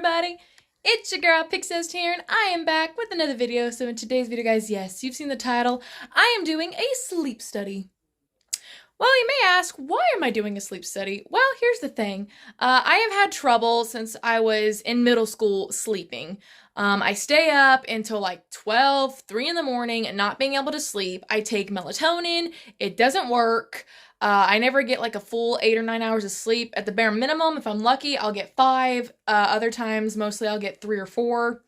everybody, it's your girl Pixest here, and I am back with another video. So in today's video, guys, yes, you've seen the title, I am doing a sleep study. Well, you may ask, why am I doing a sleep study? Well, here's the thing. I have had trouble since I was in middle school sleeping. I stay up until like 12, 3 in the morning and not being able to sleep. I take melatonin. It doesn't work. I never get like a full 8 or 9 hours of sleep. At the bare minimum, if I'm lucky, I'll get 5. Other times, mostly I'll get 3 or 4,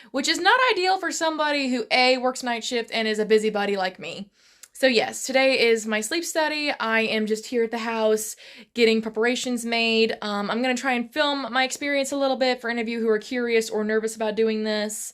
which is not ideal for somebody who A, works night shift and is a busybody like me. So yes, today is my sleep study. I am just here at the house getting preparations made. I'm going to try and film my experience a little bit for any of you who are curious or nervous about doing this.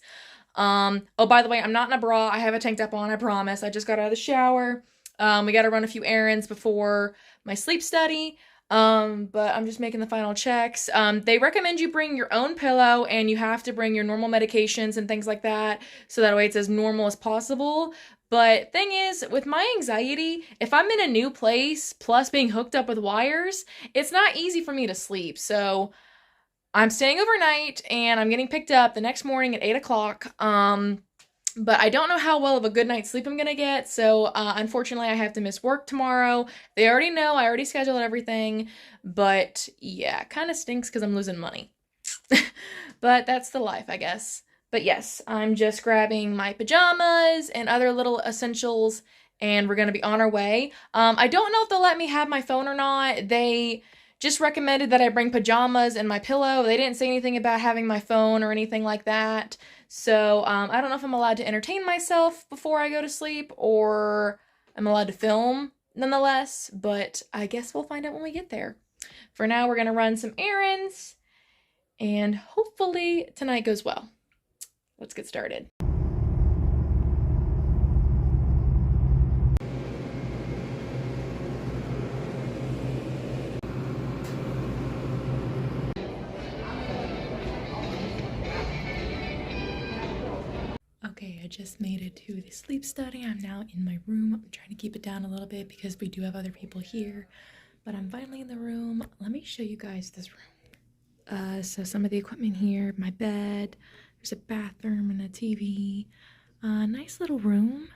Oh, by the way, I'm not in a bra. I have a tank top on, I promise. I just got out of the shower. We got to run a few errands before my sleep study. But I'm just making the final checks. They recommend you bring your own pillow and you have to bring your normal medications and things like that, so that way it's as normal as possible. But thing is, with my anxiety, if I'm in a new place, plus being hooked up with wires, it's not easy for me to sleep. So I'm staying overnight and I'm getting picked up the next morning at 8 o'clock. But I don't know how well of a good night's sleep I'm gonna get, so unfortunately I have to miss work tomorrow. They already know, I already scheduled everything, but yeah, kind of stinks because I'm losing money. But that's the life, I guess. But yes, I'm just grabbing my pajamas and other little essentials, and we're gonna be on our way. I don't know if they'll let me have my phone or not. They just recommended that I bring pajamas and my pillow. They didn't say anything about having my phone or anything like that. So I don't know if I'm allowed to entertain myself before I go to sleep, or I'm allowed to film nonetheless, but I guess we'll find out when we get there. For now, we're gonna run some errands, and hopefully tonight goes well. Let's get started. Okay, I just made it to the sleep study. I'm now in my room. I'm trying to keep it down a little bit because we do have other people here, but I'm finally in the room. Let me show you guys this room. So some of the equipment here, my bed, there's a bathroom and a TV. Nice little room.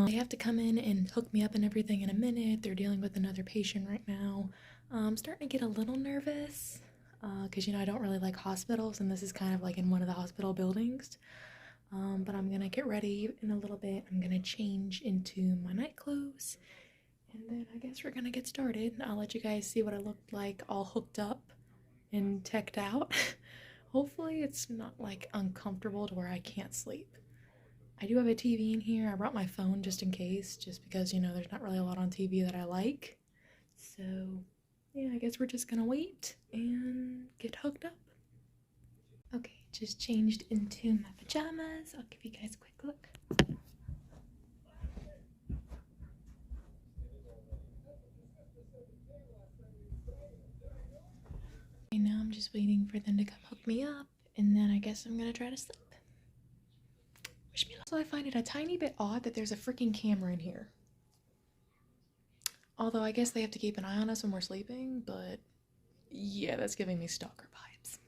They have to come in and hook me up and everything in a minute. They're dealing with another patient right now. I'm starting to get a little nervous because, you know, I don't really like hospitals, and this is kind of like in one of the hospital buildings. But I'm gonna get ready in a little bit. I'm gonna change into my night clothes, and then I guess we're gonna get started. I'll let you guys see what I looked like all hooked up and teched out. Hopefully it's not like uncomfortable to where I can't sleep. I do have a TV in here. I brought my phone just in case, just because, you know, there's not really a lot on TV that I like. So yeah, I guess we're just gonna wait and get hooked up. Okay, just changed into my pajamas. I'll give you guys a quick look. Okay, now I'm just waiting for them to come hook me up, and then I guess I'm gonna try to sleep. Wish me luck. So I find it a tiny bit odd that there's a freaking camera in here. Although I guess they have to keep an eye on us when we're sleeping, but yeah, that's giving me stalker vibes.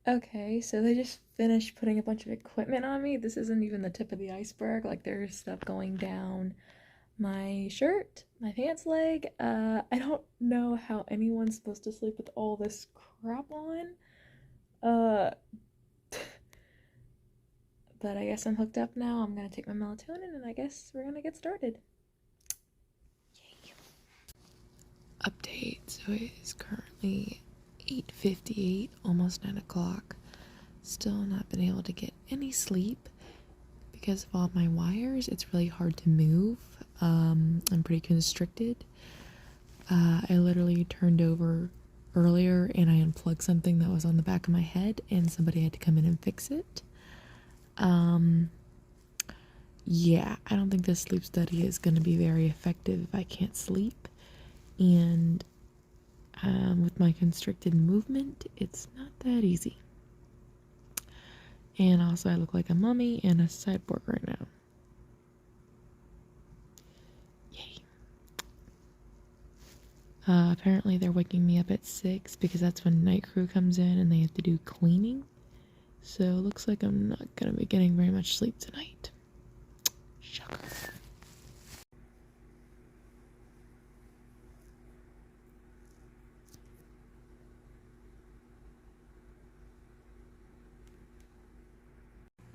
Okay, so they just finished putting a bunch of equipment on me. This isn't even the tip of the iceberg. Like, there's stuff going down my shirt, my pants leg. I don't know how anyone's supposed to sleep with all this crap on. But I guess I'm hooked up now. I'm gonna take my melatonin, and I guess we're gonna get started. Yay. Update. So it is currently 8:58, almost 9 o'clock. Still not been able to get any sleep because of all my wires. It's really hard to move. I'm pretty constricted. I literally turned over earlier and I unplugged something that was on the back of my head, and somebody had to come in and fix it. Yeah, I don't think this sleep study is going to be very effective if I can't sleep. And with my constricted movement, it's not that easy. And also, I look like a mummy and a cyborg right now. Yay. Apparently they're waking me up at 6 because that's when night crew comes in and they have to do cleaning. So it looks like I'm not gonna be getting very much sleep tonight. Shocker.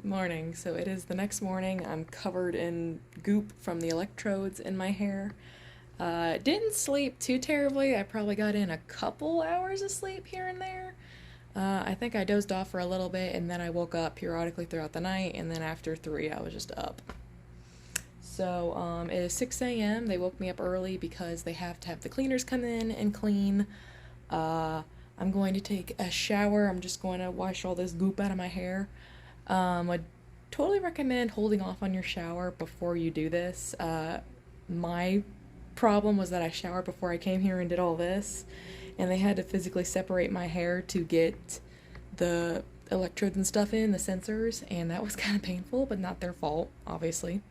Morning. So it is the next morning. I'm covered in goop from the electrodes in my hair. Didn't sleep too terribly. I probably got in a couple hours of sleep here and there. I think I dozed off for a little bit and then I woke up periodically throughout the night, and then after 3 I was just up. So it is 6 a.m. They woke me up early because they have to have the cleaners come in and clean. I'm going to take a shower. I'm just going to wash all this goop out of my hair. I'd totally recommend holding off on your shower before you do this. My problem was that I showered before I came here and did all this, and they had to physically separate my hair to get the electrodes and stuff in, the sensors, and that was kind of painful, but not their fault, obviously.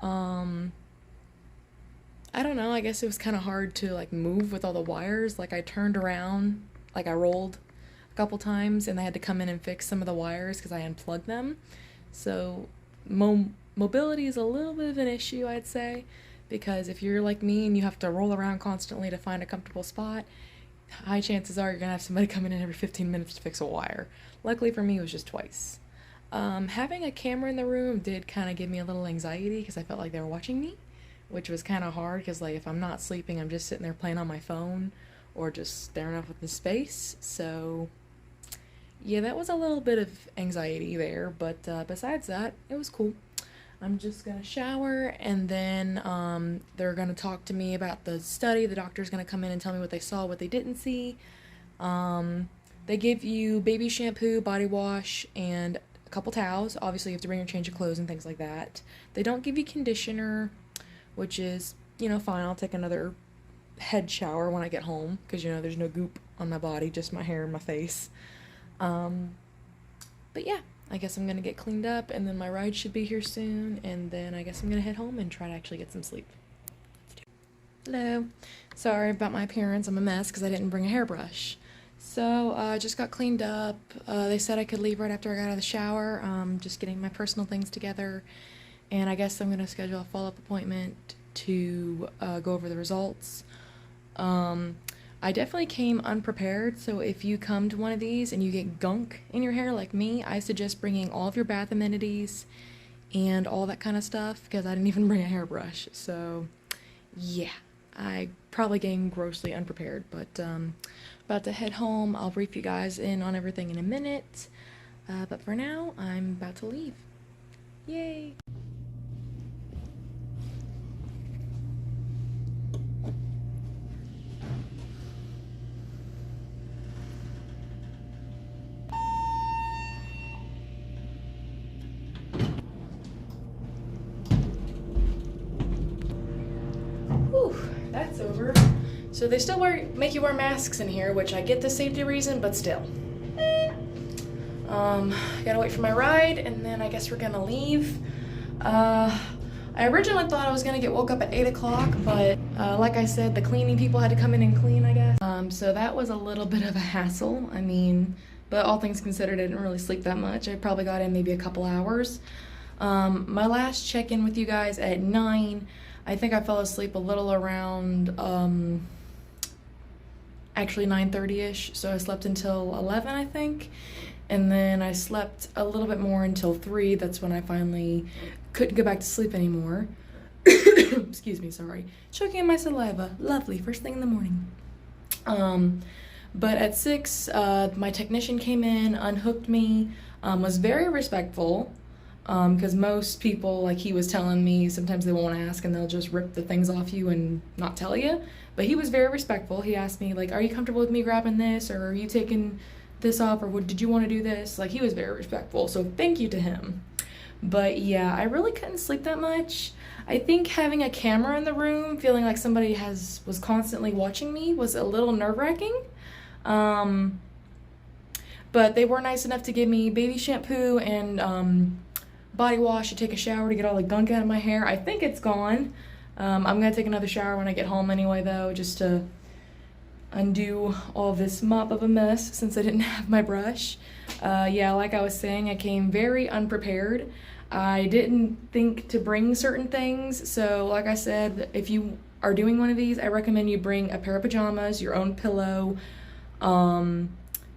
I don't know, I guess it was kind of hard to like move with all the wires. Like I turned around, like I rolled a couple times, and they had to come in and fix some of the wires because I unplugged them. So mobility is a little bit of an issue, I'd say, because if you're like me and you have to roll around constantly to find a comfortable spot, high chances are you're gonna have somebody come in every 15 minutes to fix a wire. Luckily for me, it was just twice. Having a camera in the room did kind of give me a little anxiety because I felt like they were watching me, which was kind of hard because like if I'm not sleeping, I'm just sitting there playing on my phone or just staring off into space. So yeah, that was a little bit of anxiety there, but besides that, it was cool. I'm just gonna shower, and then they're gonna talk to me about the study. The doctor's gonna come in and tell me what they saw, what they didn't see. They give you baby shampoo, body wash, and a couple towels. Obviously, you have to bring your change of clothes and things like that. They don't give you conditioner, which is, fine. I'll take another head shower when I get home because, there's no goop on my body, just my hair and my face. But yeah, I guess I'm gonna get cleaned up, and then my ride should be here soon, and then I guess I'm gonna head home and try to actually get some sleep. Hello. Sorry about my appearance. I'm a mess because I didn't bring a hairbrush. So I just got cleaned up. They said I could leave right after I got out of the shower. Just getting my personal things together, and I guess I'm gonna schedule a follow-up appointment to go over the results. I definitely came unprepared, so if you come to one of these and you get gunk in your hair like me, I suggest bringing all of your bath amenities and all that kind of stuff, because I didn't even bring a hairbrush. So yeah, I probably came grossly unprepared, but about to head home. I'll brief you guys in on everything in a minute, but for now, I'm about to leave. Yay! That's over. So they still make you wear masks in here, which I get the safety reason, but still. Gotta wait for my ride, and then I guess we're gonna leave. I originally thought I was gonna get woke up at 8 o'clock, but like I said, the cleaning people had to come in and clean, I guess. So that was a little bit of a hassle. I mean, but all things considered, I didn't really sleep that much. I probably got in maybe a couple hours. My last check-in with you guys at 9, I think I fell asleep a little around, actually 9:30ish, so I slept until 11, I think, and then I slept a little bit more until 3. That's when I finally couldn't go back to sleep anymore. Excuse me, sorry. Choking on my saliva. Lovely, first thing in the morning. But at 6, my technician came in, unhooked me, was very respectful. Because most people, like he was telling me, sometimes they won't ask and they'll just rip the things off you and not tell you. But he was very respectful. He asked me, like, are you comfortable with me grabbing this? Or are you taking this off? Or did you want to do this? Like, he was very respectful. So thank you to him. But yeah, I really couldn't sleep that much. I think having a camera in the room, feeling like somebody was constantly watching me, was a little nerve-wracking. But they were nice enough to give me baby shampoo and body wash to take a shower to get all the gunk out of my hair. I think it's gone. I'm gonna take another shower when I get home anyway, though, just to undo all this mop of a mess since I didn't have my brush. Yeah, like I was saying, I came very unprepared. I didn't think to bring certain things, so like I said, if you are doing one of these, I recommend you bring a pair of pajamas, your own pillow,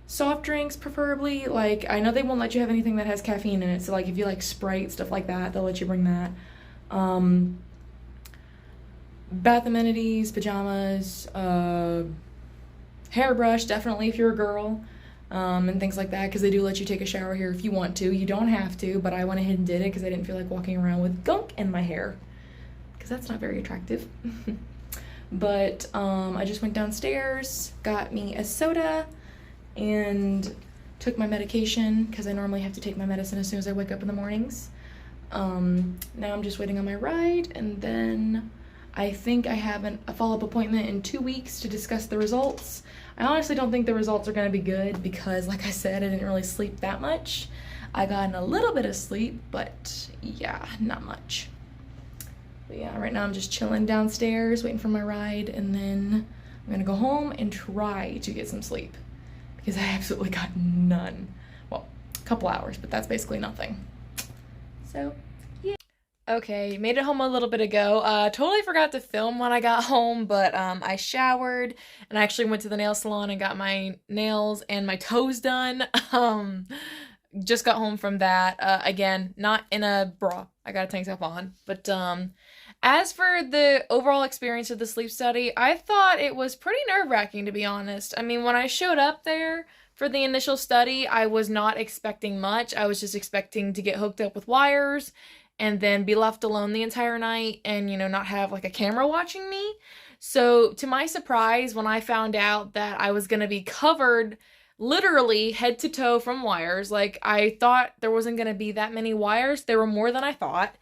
soft drinks preferably. Like, I know they won't let you have anything that has caffeine in it, so like if you like Sprite, stuff like that, they'll let you bring that. Bath amenities, pajamas, hairbrush, definitely if you're a girl, and things like that, because they do let you take a shower here if you want to. You don't have to, but I went ahead and did it because I didn't feel like walking around with gunk in my hair, because that's not very attractive. But I just went downstairs, got me a soda, and took my medication, because I normally have to take my medicine as soon as I wake up in the mornings. Now I'm just waiting on my ride, and then I think I have a follow-up appointment in 2 weeks to discuss the results. I honestly don't think the results are going to be good because, like I said, I didn't really sleep that much. I got in a little bit of sleep, but yeah, not much. But yeah, right now I'm just chilling downstairs, waiting for my ride, and then I'm going to go home and try to get some sleep because I absolutely got none. Well, a couple hours, but that's basically nothing. So, yeah. Okay, made it home a little bit ago. Totally forgot to film when I got home, but I showered and I actually went to the nail salon and got my nails and my toes done. Just got home from that. Again, not in a bra. I got a tank top on. But as for the overall experience of the sleep study, I thought it was pretty nerve-wracking, to be honest. I mean, when I showed up there for the initial study, I was not expecting much. I was just expecting to get hooked up with wires and then be left alone the entire night and, you know, not have like a camera watching me. So to my surprise, when I found out that I was going to be covered literally head to toe from wires, like I thought there wasn't going to be that many wires. There were more than I thought,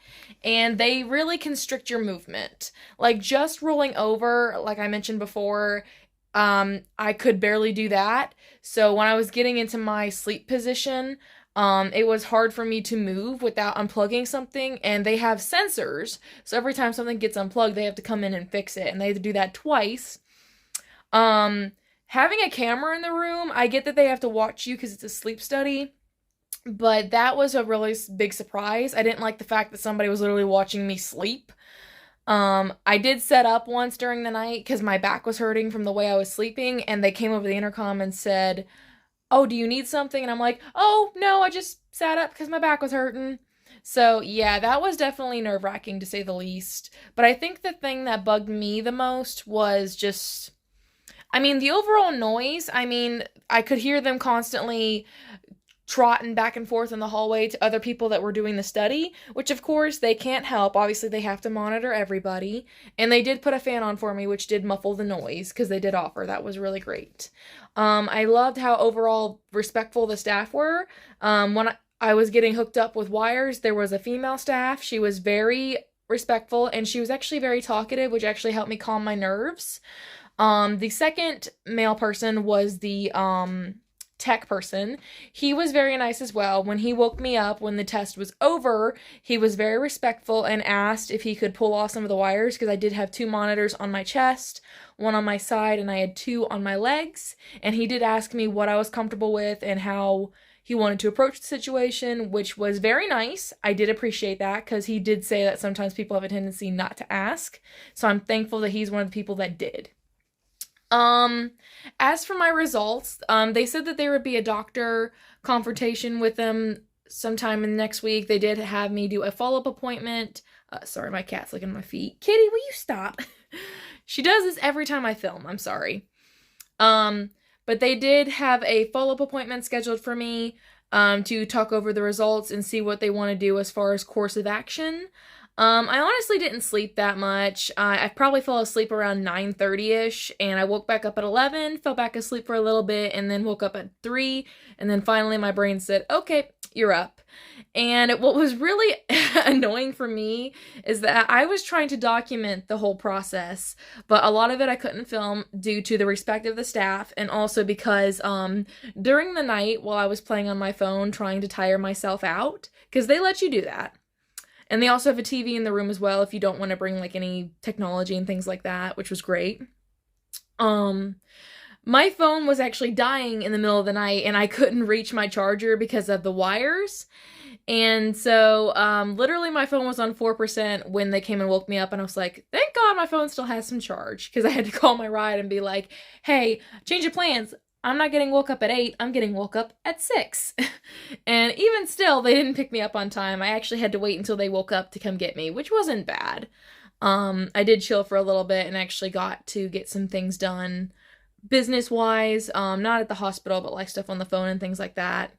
and they really constrict your movement. Like just rolling over, like I mentioned before, I could barely do that. So when I was getting into my sleep position, it was hard for me to move without unplugging something, and they have sensors, so every time something gets unplugged, they have to come in and fix it, and they have to do that twice. Having a camera in the room, I get that they have to watch you because it's a sleep study, but that was a really big surprise. I didn't like the fact that somebody was literally watching me sleep. I did set up once during the night because my back was hurting from the way I was sleeping, and they came over the intercom and said, "Oh, do you need something?" And I'm like, "Oh, no, I just sat up because my back was hurting." So, yeah, that was definitely nerve-wracking to say the least. But I think the thing that bugged me the most was just, I mean, the overall noise. I mean, I could hear them constantly trotting back and forth in the hallway to other people that were doing the study, which of course they can't help. Obviously, they have to monitor everybody. And they did put a fan on for me, which did muffle the noise because they did offer. That was really great. I loved how overall respectful the staff were. When I was getting hooked up with wires, there was a female staff. She was very respectful, and she was actually very talkative, which actually helped me calm my nerves. The second male person was the tech person. He was very nice as well. When he woke me up when the test was over, he was very respectful and asked if he could pull off some of the wires, because I did have 2 monitors on my chest, 1 on my side, and I had 2 on my legs. And he did ask me what I was comfortable with and how he wanted to approach the situation, which was very nice. I did appreciate that, because he did say that sometimes people have a tendency not to ask. So I'm thankful that he's one of the people that did. As for my results, they said that there would be a doctor confrontation with them sometime in the next week. They did have me do a follow-up appointment. Sorry, my cat's licking my feet. Kitty, will you stop? She does this every time I film. I'm sorry. But they did have a follow-up appointment scheduled for me, to talk over the results and see what they want to do as far as course of action. I honestly didn't sleep that much. I probably fell asleep around 9:30-ish, and I woke back up at 11, fell back asleep for a little bit, and then woke up at 3, and then finally my brain said, "Okay, you're up." And what was really annoying for me is that I was trying to document the whole process, but a lot of it I couldn't film due to the respect of the staff, and also because during the night while I was playing on my phone trying to tire myself out, because they let you do that. And they also have a TV in the room as well if you don't want to bring like any technology and things like that, which was great. My phone was actually dying in the middle of the night and I couldn't reach my charger because of the wires. And so, literally my phone was on 4% when they came and woke me up, and I was like, thank God my phone still has some charge, because I had to call my ride and be like, hey, change of plans. I'm not getting woke up at 8, I'm getting woke up at 6. And even still, they didn't pick me up on time. I actually had to wait until they woke up to come get me, which wasn't bad. I did chill for a little bit and actually got to get some things done business-wise, not at the hospital, but like stuff on the phone and things like that.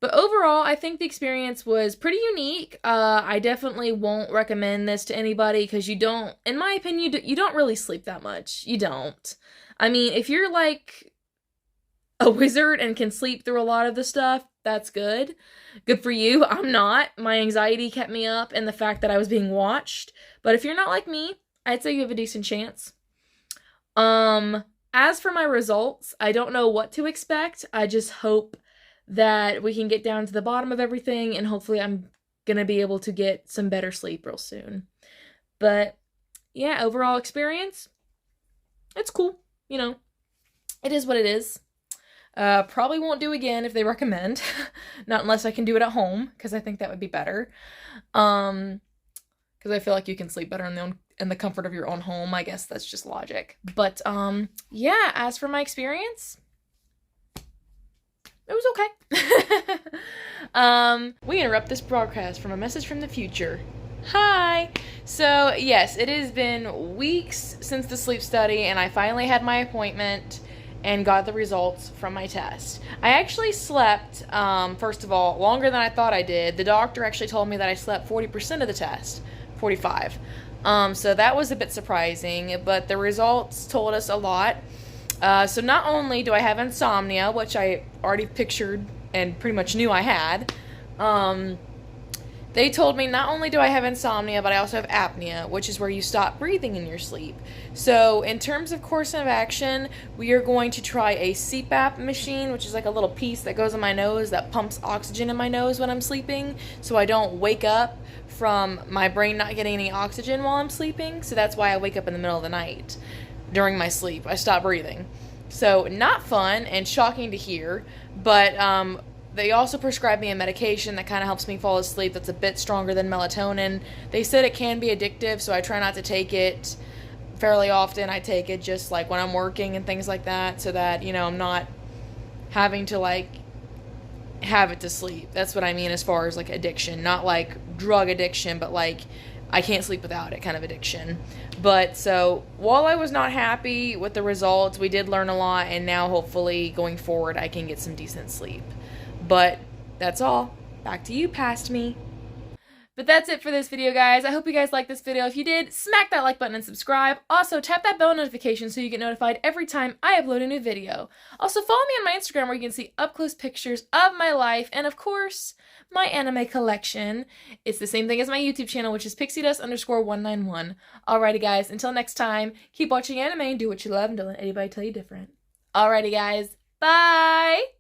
But overall, I think the experience was pretty unique. I definitely won't recommend this to anybody because you don't, in my opinion, you don't really sleep that much. You don't. I mean, if you're like a wizard and can sleep through a lot of the stuff, that's good. Good for you. I'm not. My anxiety kept me up and the fact that I was being watched. But if you're not like me, I'd say you have a decent chance. As for my results, I don't know what to expect. I just hope that we can get down to the bottom of everything, and hopefully I'm gonna be able to get some better sleep real soon. But yeah, overall experience, it's cool. You know, it is what it is. Probably won't do again if they recommend. Not unless I can do it at home, because I think that would be better. Because I feel like you can sleep better in the comfort of your own home. I guess that's just logic. But yeah, as for my experience, it was okay. We interrupt this broadcast from a message from the future. Hi! So, yes, it has been weeks since the sleep study, and I finally had my appointment and got the results from my test. I actually slept, first of all, longer than I thought I did. The doctor actually told me that I slept 40% of the test, 45. So that was a bit surprising, but the results told us a lot. So not only do I have insomnia, which I already pictured and pretty much knew I had, they told me not only do I have insomnia, but I also have apnea, which is where you stop breathing in your sleep. So in terms of course of action, we are going to try a CPAP machine, which is like a little piece that goes in my nose that pumps oxygen in my nose when I'm sleeping, so I don't wake up from my brain not getting any oxygen while I'm sleeping. So that's why I wake up in the middle of the night. During my sleep, I stop breathing. So not fun and shocking to hear, but they also prescribed me a medication that kind of helps me fall asleep that's a bit stronger than melatonin. They said it can be addictive, so I try not to take it fairly often. I take it just like when I'm working and things like that, so that, you know, I'm not having to like have it to sleep. That's what I mean as far as like addiction, not like drug addiction, but like I can't sleep without it kind of addiction. But so while I was not happy with the results, we did learn a lot, and now hopefully going forward I can get some decent sleep. But that's all. Back to you, past me. But that's it for this video, guys. I hope you guys liked this video. If you did, smack that like button and subscribe. Also, tap that bell notification so you get notified every time I upload a new video. Also, follow me on my Instagram where you can see up-close pictures of my life and, of course, my anime collection. It's the same thing as my YouTube channel, which is pixiedust_191. Alrighty, guys. Until next time, keep watching anime and do what you love and don't let anybody tell you different. Alrighty, guys. Bye!